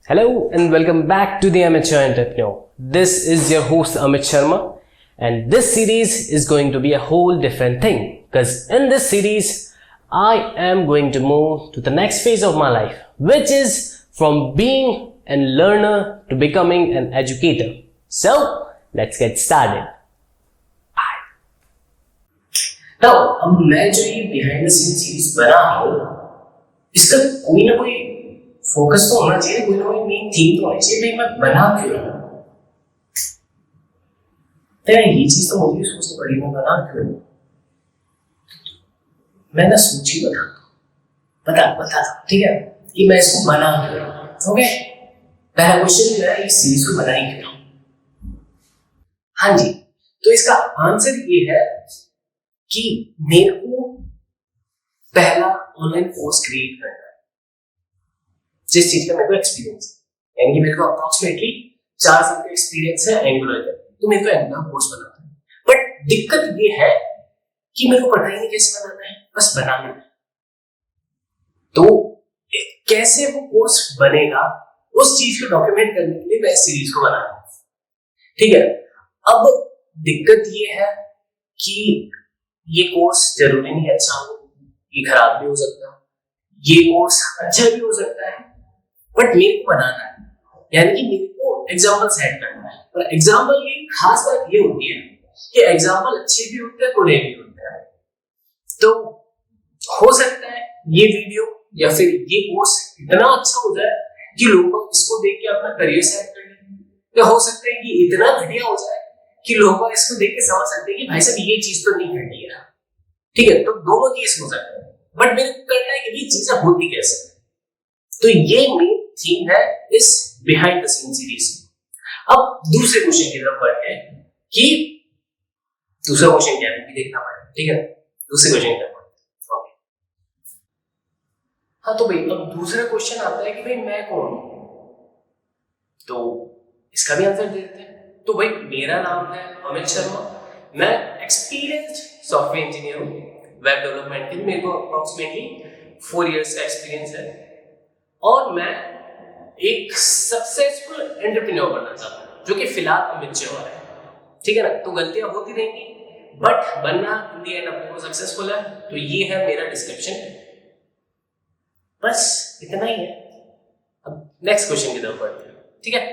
Hello and welcome back to the Amateur Entrepreneur. This is your host Amit Sharma, and this series is going to be a whole different thing, because in this series I am going to move to the next phase of my life, which is from being a learner to becoming an educator. So let's get started. Now, अब मैं जो ये behind the scene series बना रहा हूँ, इसका कोई ना कोई फोकस तो होना चाहिए, कोई ना कोई मेन थीम तो होनी चाहिए। भाई मैं बना क्यों रहा हूँ? तो ये चीज तो मुझे सोचनी पड़ी, मैं बना क्यों रहा हूँ? मैं ना सूची बता ठीक है कि मैं इसको बना क्यों रहा हूँ। ओके, पहला क्वेश्चन मेरा, इस सीरीज को बनाई क्यों रहा हूँ? हाँ जी, तो इसका आंसर ये है कि मेरे को पहला ऑनलाइन कोर्स क्रिएट करना है जिस चीज का मेरे को एक्सपीरियंस है, यानी कि मेरे को अप्रोक्सीमेटली 4 साल का एक्सपीरियंस है एंगुलर का, तो मेरे को एंगुलर कोर्स बनाना है। बट दिक्कत ये है कि मेरे को पता ही नहीं कैसे बनाना है, बस बनाना है। तो कैसे वो कोर्स बनेगा, उस चीज को डॉक्यूमेंट करने के लिए मैं इस सीरीज को बना रहा हूं। ठीक है, अब दिक्कत ये है कि ये कोर्स जरूरी नहीं अच्छा हो, ये खराब भी हो सकता है, ये कोर्स अच्छा भी हो सकता है, बट मेरे को बनाना है, यानी कि मेरे को एग्जाम्पल सेट करना है। और एग्जाम्पल की खास बात ये होती है कि एग्जाम्पल अच्छे भी होते हैं, बुरे भी होते हैं। तो हो सकता है ये वीडियो या फिर ये कोर्स इतना अच्छा हो जाए कि लोग इसको देख के अपना करियर सेट कर लें, या हो सकता है कि इतना घटिया हो जाए कि लोग इसको देख के समझ सकते हैं कि भाई साहब ये चीज तो नहीं करनी है। ठीक है, तो दोनों केस हो सकते हैं, बट मेरे को करना है कि ये चीजें होती कैसे। तो ये मेन थीम है इस बिहाइंड द सीन सीरीज। अब दूसरे क्वेश्चन की तरफ बढ़ते हैं कि दूसरा क्वेश्चन क्या है, भी देखना पड़ेगा। ठीक है, दूसरे क्वेश्चन की तरफ बढ़ते हैं। हाँ, तो भाई अब दूसरा क्वेश्चन आता है कि भाई मैं कौन हूं, तो इसका भी आंसर दे देते हैं। तो भाई मेरा नाम है अमित शर्मा, मैं एक्सपीरियंस्ड सॉफ्टवेयर इंजीनियर हूँ वेब डेवलपमेंट के। मेरे को अप्रोक्सीमेटली 4 इयर्स का एक्सपीरियंस है और मैं एक सक्सेसफुल एंटरप्रेन्योर बनना चाहता हूँ, जो कि फिलहाल अमित शर्मा है। ठीक है ना, तो गलतियां होती रहेंगी, बट बनना इन दी एंड अपने को सक्सेसफुल है। तो ये है मेरा डिस्क्रिप्शन, बस इतना ही है। अब नेक्स्ट क्वेश्चन की तरफ बढ़ते हैं। ठीक है,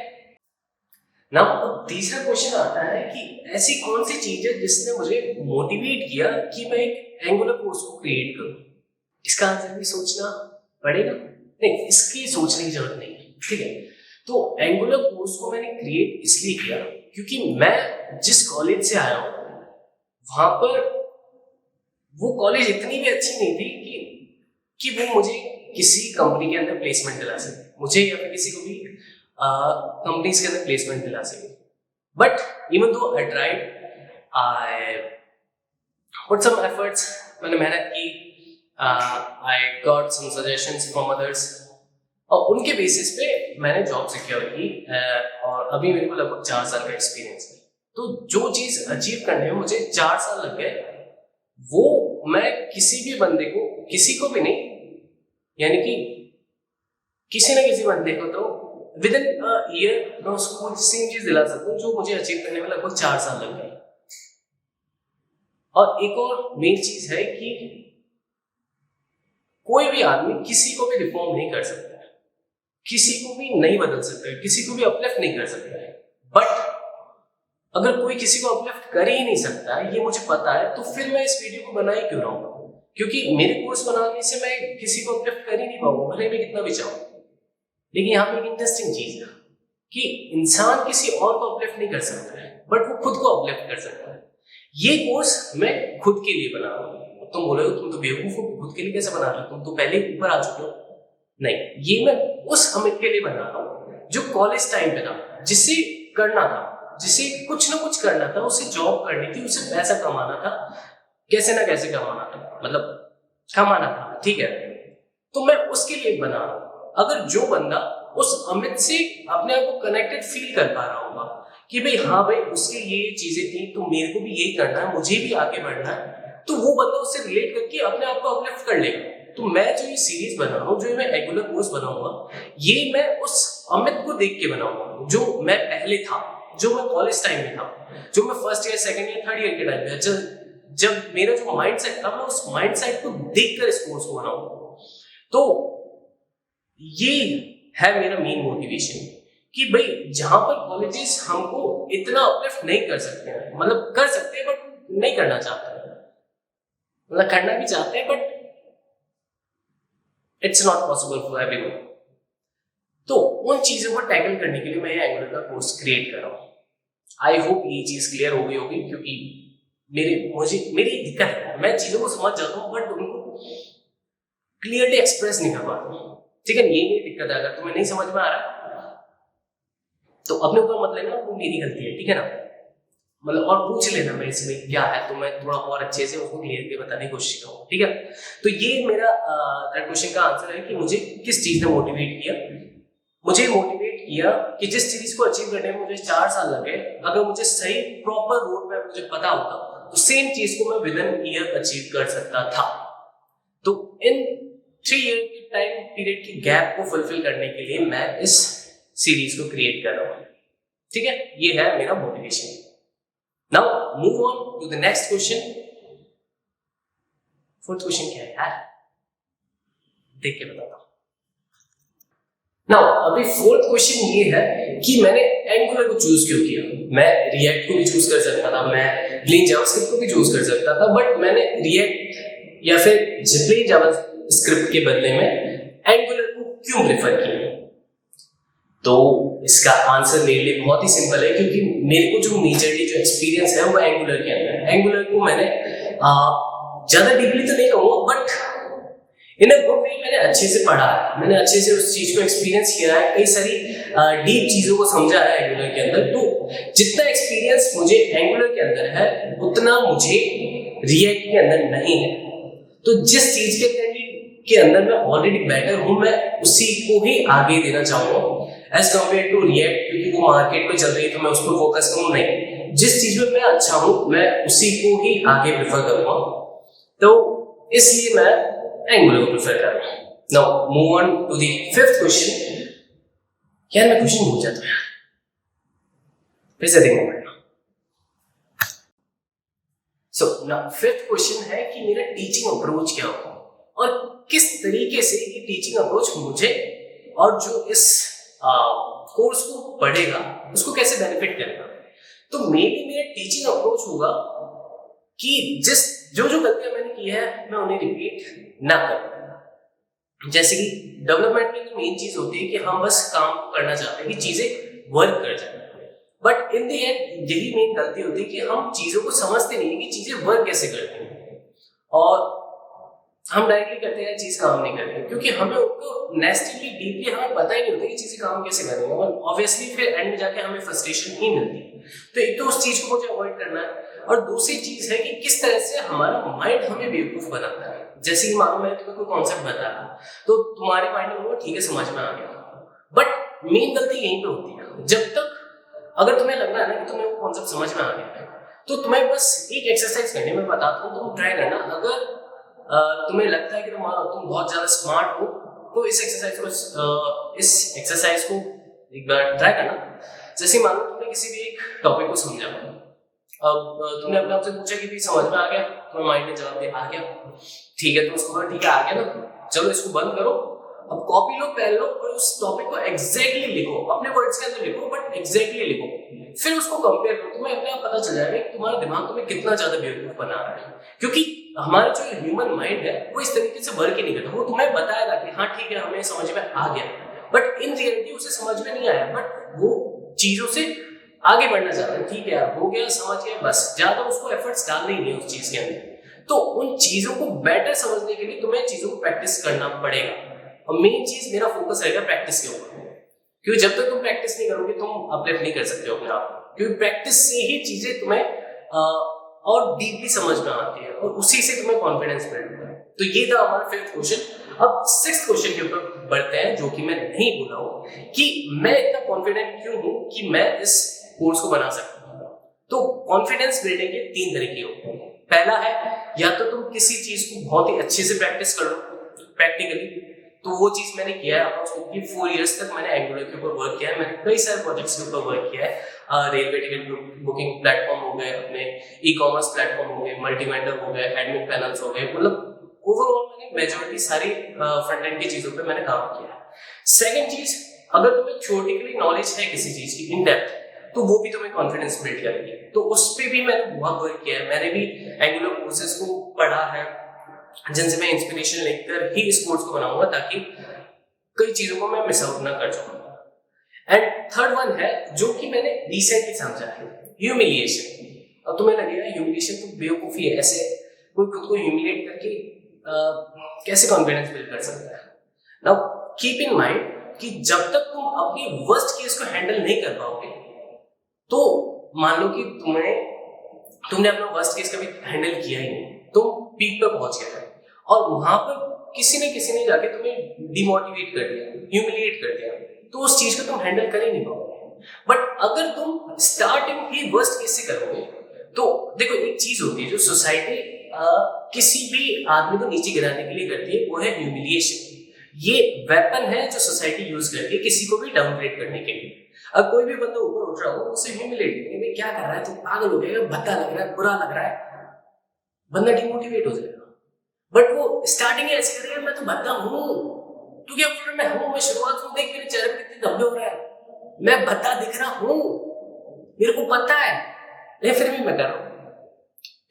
नाउ तीसरा क्वेश्चन आता है कि ऐसी कौन सी चीज है जिसने मुझे मोटिवेट किया कि मैं एक एंगुलर कोर्स को क्रिएट करूं। इसका आंसर भी सोचना पड़ेगा, नहीं इसकी सोचने की जरूरत नहीं है। ठीक है, तो एंगुलर कोर्स को मैंने क्रिएट इसलिए किया क्योंकि मैं जिस कॉलेज से आया हूं वहां पर वो कॉलेज इतनी भी अच्छी नहीं थी कि वो मुझे किसी कंपनी के अंदर प्लेसमेंट दिला सके, मुझे या फिर किसी को भी कंपनीज के अंदर प्लेसमेंट दिला सके। But even though I tried, I put some efforts, मैंने मेहनत की, I got some suggestions from others, और उनके बेसिस पे मैंने जॉब सिक्योर की। और अभी मेरे को लगभग 4 साल का एक्सपीरियंस है। तो जो चीज अचीव करने में मुझे 4 साल लग गए, वो मैं किसी भी बंदे को, किसी को भी नहीं, यानी कि किसी ना किसी बंदे को तो विद इन ईयर मैं उसको सेम चीज दिला सकता हूँ जो मुझे अचीव करने में लगभग 4 साल लग गए। और एक और मेन चीज है कि कोई भी आदमी किसी को भी रिफॉर्म नहीं कर सकता है, किसी को भी नहीं बदल सकता है, किसी को भी अपलिफ्ट नहीं कर सकता है। बट अगर कोई किसी को अपलिफ्ट कर ही नहीं सकता है, ये मुझे पता है, तो फिर मैं इस वीडियो को बना ही क्यों रहा हूँ? क्योंकि मेरे कोर्स बनाने से मैं किसी को अपलिफ्ट कर ही नहीं पाऊंगा, भले मैं कितना भी चाहूँ। लेकिन यहाँ पे एक इंटरेस्टिंग चीज है कि इंसान किसी और को अपलिफ्ट नहीं कर सकता है, बट वो खुद को अपलिफ्ट कर सकता है। ये कोर्स मैं खुद के लिए बना रहा हूँ। तुम बोलोगे तुम तो बेवकूफ हो, खुद के लिए कैसे बना रहे हो, तुम तो पहले ऊपर आ चुके हो। नहीं, ये मैं उस अमित के लिए बना रहा हूँ जो कॉलेज टाइम पे था, जिसे करना था, जिसे कुछ ना कुछ करना था, उसे जॉब करनी थी, उसे पैसा कमाना था, कैसे ना कैसे कमाना था, मतलब कमाना था। ठीक है, तो मैं उसके लिए बना रहा हूँ। अगर जो बंदा उस अमित से अपने आप को कनेक्टेड फील कर पा रहा होगा कि भाई हाँ भाई उसके ये चीजें थी, तो मेरे को भी यही करना है, मुझे भी आगे बढ़ना है, तो वो बंदा उससे रिलेट करके अपने आप को अपलिफ्ट कर लेगा। तो मैं जो ये सीरीज बना रहा हूँ, जो मैं एंगुलर कोर्स बनाऊंगा, ये मैं उस अमित को देख के बनाऊंगा जो मैं पहले था, जो मैं कॉलेज टाइम में था, जो मैं first year, second year, third year के टाइम में, जब मेरा जो माइंडसेट था, मैं उस माइंडसेट को देखकर इस कोर्स को बनाऊंगा। तो ये है मेरा मेन मोटिवेशन कि भाई जहां पर कॉलेजेस हमको इतना अपलिफ्ट नहीं कर सकते हैं, मतलब कर सकते हैं बट नहीं करना चाहते हैं, मतलब करना भी चाहते हैं but it's not possible for everyone. तो उन चीजों को टैकल करने के लिए मैं एंगुलर का कोर्स क्रिएट कर रहा हूँ। आई होप ये चीज क्लियर हो गई होगी, क्योंकि मेरी दिक्कत है, मैं चीजों को समझ जाता हूँ बट उनको क्लियरली एक्सप्रेस नहीं कर पाता हूँ। ठीक है, ये मेरी दिक्कत है। अगर तुम्हें नहीं समझ में आ रहा तो अपने ऊपर मत लेना, वो मेरी गलती है, ठीक है ना, मतलब और पूछ लेना मैं इसमें क्या है, तो मैं थोड़ा और अच्छे से उसको क्लियर करके बताने की कोशिश करूँ, ठीक है। तो ये मेरा थर्ड क्वेश्चन का आंसर है कि मुझे किस चीज ने मोटिवेट किया। मुझे मोटिवेट किया कि जिस चीज को अचीव करने में मुझे 4 साल लगे, अगर मुझे सही प्रॉपर रोड मैप मुझे पता होता तो सेम चीज को मैं विद इन ईयर अचीव कर सकता था। तो इन 3 ईयर के टाइम पीरियड की गैप को फुलफिल करने के लिए मैं इस सीरीज को क्रिएट कर रहा हूं, ठीक है। ये है मेरा motivation. Now move on to the next question. Fourth question क्या है यार, देख के बताता हूं। नाउ अभी फोर्थ क्वेश्चन ये है कि मैंने एंगुलर को चूज क्यों किया। मैं रिएक्ट को भी चूज कर सकता था, मैं प्लेन जावास्क्रिप्ट को भी चूज कर सकता था, बट मैंने रिएक्ट या फिर प्लेन जावास्क्रिप्ट के बदले में एंगुलर को क्यों प्रेफर किया। तो इसका आंसर मेरे लिए बहुत ही सिंपल है, क्योंकि मेरे को जो मेजरली जो एक्सपीरियंस है वो एंगुलर के अंदर है। एंगुलर को मैंने ज्यादा डीपली तो नहीं कहूंगा but in a good way मैंने अच्छे से पढ़ा है, मैंने अच्छे से उस चीज को एक्सपीरियंस किया है, कई सारी डीप चीजों को समझा है एंगुलर के अंदर। तो जितना एक्सपीरियंस मुझे एंगुलर के अंदर है उतना मुझे रिएक्ट के अंदर नहीं है। तो जिस चीज के अंदर मैं ऑलरेडी बेटर हूं, मैं उसी को ही आगे देना चाहूंगा एज कम्पेयर टू रिएक्ट, क्योंकि वो मार्केट में चल रही है तो मैं उस पर फोकस करूं नहीं। जिस चीज में मैं अच्छा हूं मैं उसी को ही आगे प्रेफर करूंगा, तो इसलिए मैं एंगुलर को प्रेफर कर रहा हूं। Now move on to the fifth question. यार मैं क्वेश्चन भूल जाता हूं यार, फिर से देखना पड़ेगा। सो नाउ फिफ्थ क्वेश्चन है कि मेरा टीचिंग अप्रोच क्या होगा और किस तरीके से ये टीचिंग अप्रोच मुझे और जो इस कोर्स को पढ़ेगा उसको कैसे बेनिफिट करेगा। तो मेरा टीचिंग अप्रोच होगा कि जो गलतियां मैंने की है मैं उन्हें रिपीट ना करूं। जैसे कि डेवलपमेंट में तो मेन चीज होती है कि हम बस काम करना चाहते हैं कि चीजें वर्क कर जाए, बट इन द एंड यही मेन गलती होती है कि हम चीजों को समझते नहीं है कि चीजें वर्क कैसे करती हैं, और हम डायरेक्टली करते हैं चीज काम नहीं करती, क्योंकि हमें उनको नेस्टिवली डीपली हमें पता ही नहीं होता कि चीजें काम कैसे कर रही हैं, और ऑब्वियसली फिर एंड में जाके हमें फ्रस्ट्रेशन ही मिलती है। तो एक तो उस चीज को मुझे अवॉइड करना है, और दूसरी चीज है कि किस तरह से हमारा माइंड हमें बेवकूफ बनाता है। जैसे कि मानो मैं तुम्हें कोई कॉन्सेप्ट बता रहा तो तुम्हारे माइंड में होगा ठीक है समझ में आ गया, बट मेन गलती यहीं पे होती है। जब तक अगर तुम्हें लग रहा है ना कि तुम्हें वो कॉन्सेप्ट समझ में आ गया है तो तुम्हें बस एक एक्सरसाइज करने में बताता हूँ, तुम ट्राई करना। अगर तुम्हें लगता है कि तुम बहुत ज्यादा स्मार्ट हो तो इस एक्सरसाइज को एक बार ट्राई करना। जैसे मानो तुमने किसी भी एक टॉपिक को समझा, अब तुमने अपने आप से पूछा कि समझ में आ गया, तुम्हारे माइंड ने जवाब दिया आ गया, ठीक है, तो उसको ठीक है आ गया ना, चलो इसको बंद करो, अब कॉपी लो, पेन लो और उस टॉपिक को एग्जैक्टली लिखो, अपने वर्ड्स के अंदर लिखो बट एग्जैक्टली लिखो, फिर उसको कंपेयर करो। तुम्हें अपने आप पता चल जाएगा कि तुम्हारा दिमाग तुम्हें कितना ज्यादा बेवकूफ बना रहा है, क्योंकि हमारा जो ह्यूमन माइंड है वो इस तरीके से वर्क ही नहीं करता। वो तुम्हें बताएगा कि हाँ ठीक है हमें समझ में आ गया, बट इन रियलिटी उसे समझ में नहीं आया, बट वो चीजों से आगे बढ़ना चाहता है। ठीक है यार हो गया, समझ गया, बस ज्यादा उसको एफर्ट्स डालने ही नहीं उस चीज के अंदर। तो उन चीजों को बेटर समझने के लिए तुम्हें चीजों को प्रैक्टिस करना पड़ेगा, और मेन चीज मेरा फोकस रहेगा प्रैक्टिस के ऊपर, क्योंकि जब तक तुम प्रैक्टिस नहीं करोगे तुम अपलिफ्ट नहीं कर सकते हो अपने आप, क्योंकि प्रैक्टिस से ही चीजें तुम्हें और डीपली समझ में आती है और उसी से तुम्हें कॉन्फिडेंस बिल्ड होता है। तो ये था हमारा फिफ्थ क्वेश्चन। अब सिक्स्थ क्वेश्चन के ऊपर बढ़ते हैं, जो कि मैं नहीं बोला हूं कि मैं इतना कॉन्फिडेंट क्यों हूं कि मैं इस कोर्स को बना सकता हूं। तो कॉन्फिडेंस बिल्डिंग के 3 तरीके होते हैं। पहला है या तो तुम किसी चीज को बहुत ही अच्छे से प्रैक्टिस कर लो, प्रैक्टिकली। तो वो चीज मैंने किया है अप्रोक्सीमेटली 4 इयर्स तक मैंने एंगुलर के ऊपर वर्क किया है। मैंने कई सारे प्रोजेक्ट्स के ऊपर वर्क किया है। रेलवे टिकट बुकिंग प्लेटफॉर्म हो गए, अपने ई-कॉमर्स प्लेटफॉर्म हो गए, मल्टी वेंडर हो गए, एडमिन पैनल्स हो गए, मतलब ओवरऑल मैंने मेजॉरिटी सारी फ्रंट एंड की चीजों पे मैंने काम किया है। सेकंड चीज, अगर तुम्हें थ्योरेटिकली नॉलेज है किसी चीज की इन डेप्थ, तो वो भी तुम्हें कॉन्फिडेंस बिल्ड करेगी। तो उस पे भी मैंने बहुत वर्क किया है। मैंने भी एंगुलर कोर्सेज को पढ़ा है जिनसे मैं इंस्पिरेशन लेकर ही इस कोर्स को बनाऊंगा, ताकि कई चीजों को मैं मिस आउट ना कर जाऊंगा। एंड थर्ड वन है जो कि मैंने रिसेंटली समझा है, ह्यूमिलिएशन। अब तुम्हें लगेगा ह्यूमिलिएशन तो बेवकूफी है, ऐसे कोई खुद को ह्यूमिलिएट करके कैसे कॉन्फिडेंस बिल्ड कर सकता है। नाउ कीप इन माइंड कि जब तक तुम अपनी वर्स्ट केस को हैंडल नहीं कर पाओगे, तो मान लो कि तुमने अपना वर्स्ट केस कभी हैंडल किया ही नहीं, तुम पीक पर पहुंच गए और वहां पर किसी ने जाके तुम्हें डिमोटिवेट कर दिया, ह्यूमिलिएट कर दिया, तो उस चीज को तुम हैंडल कर ही नहीं पाओगे। बट अगर तुम स्टार्टिंग ही वर्स्ट केस से करोगे, तो देखो एक चीज होती है जो सोसाइटी किसी भी आदमी को नीचे गिराने के लिए करती है, वो है ह्यूमिलिएशन। ये वेपन है जो सोसाइटी यूज करती है किसी को भी डाउनग्रेड करने के लिए। अब कोई भी बंदा ऊपर उठ रहा हो, उसे ह्यूमिलेट करेंगे, क्या कर रहा है, तू पागल हो गया, भद्दा लग रहा है, बुरा लग रहा है, बंदा डिमोटिवेट हो जाएगा। बट वो स्टार्टिंग ऐसे करेगा, मैं तो भद्दा हूँ, तू क्या बोल रहा है, मैं हूँ, मैं शुरुआत हूँ, देख मेरे चेहरे पे कितने धब्बे हो रहा है, मैं भद्दा दिख रहा हूँ, मेरे को पता है, लेकिन फिर भी मैं कर रहा हूँ।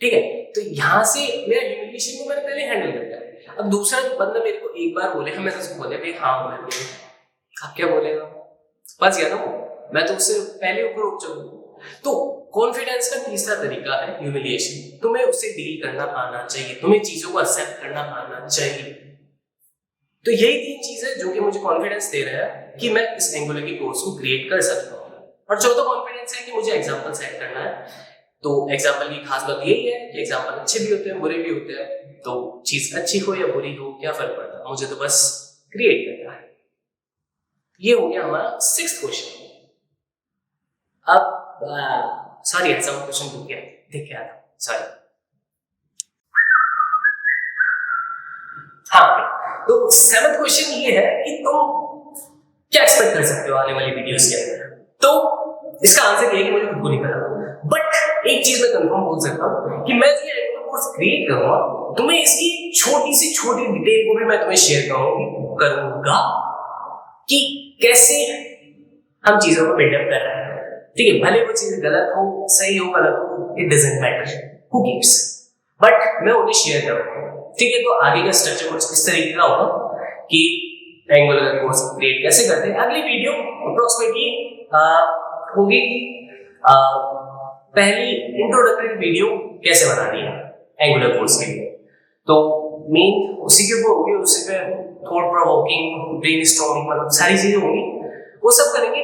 ठीक है, तो यहाँ से मेरा ह्यूमिलिएशन को मैंने पहले हैंडल कर लिया। अब दूसरा बंदा मेरे को एक बार बोले, मैं उसको बोले भाई हाँ मैं भी, अब क्या बोलेगा, फंस गया ना वो, मैं तो उससे पहले ऊपर उठ जाऊंगा। तो कॉन्फिडेंस का तीसरा तरीका है ह्यूमिलिएशन। तुम्हें उससे डील करना आना चाहिए, तुम्हें चीजों को एक्सेप्ट करना आना चाहिए। तो यही 3 चीजें जो कि मुझे कॉन्फिडेंस दे रहा है कि मैं इस एंगुलर की कोर्स को क्रिएट कर सकता हूँ। और चौथा कॉन्फिडेंस है कि मुझे एग्जाम्पल सेट करना है। तो एग्जाम्पल की खास बात यही है कि एग्जाम्पल अच्छे भी होते हैं, बुरे भी होते हैं, तो चीज अच्छी हो या बुरी हो क्या फर्क पड़ता है, मुझे तो बस क्रिएट करना है। ये हो गया हमारा 6th क्वेश्चन। अब सॉरी ऐसा क्वेश्चन भूल गया, देख के आता, सॉरी। हाँ, तो 7th क्वेश्चन ये है कि तुम क्या एक्सपेक्ट कर सकते हो आने वाली वीडियोस के अंदर। तो इसका आंसर ये है कि मुझे खुद को नहीं पता, बट एक चीज मैं कंफर्म बोल सकता हूँ कि मैं जो ये कोर्स क्रिएट करूंगा, तुम्हें इसकी छोटी सी छोटी डिटेल को भी मैं तुम्हें शेयर करूंगा कि कैसे हम चीजों को बिल्डअप कर रहे हैं। ठीक है, भले वो चीज गलत हो, सही हो, गलत हो, it doesn't matter, who cares, but मैं उन्हें शेयर करूंगा। ठीक है, तो आगे का स्ट्रक्चर कुछ इस तरीके का होगा कि एंगुलर का कोर्स क्रिएट कैसे करते हैं। अगली वीडियो अप्रोक्सीमेटली होगी पहली इंट्रोडक्टरी वीडियो कैसे बनानी है एंगुलर कोर्स के लिए, तो मेन उसी के ऊपर होगी। उसी पे थॉट प्रोवोकिंग, ब्रेनस्टॉर्मिंग, मतलब सारी चीजें होंगी, वो सब करेंगे।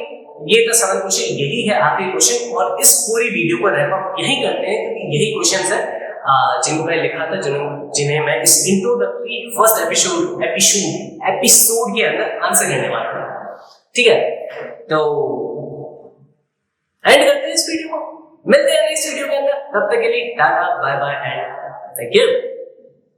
ये था 7वां क्वेश्चन, यही है आखिरी क्वेश्चन, और इस पूरी वीडियो को रैप अप यही करते हैं क्योंकि यही क्वेश्चंस है जिनको मैं लिखा था, जिन्हें मैं इस इंट्रोडक्टरी फर्स्ट एपिसोड के अंदर आंसर करने वाला था। ठीक है, तो एंड करते हैं इस वीडियो को, मिलते हैं नेक्स्ट वीडियो के अंदर। तब तक के लिए tata bye bye and thank you.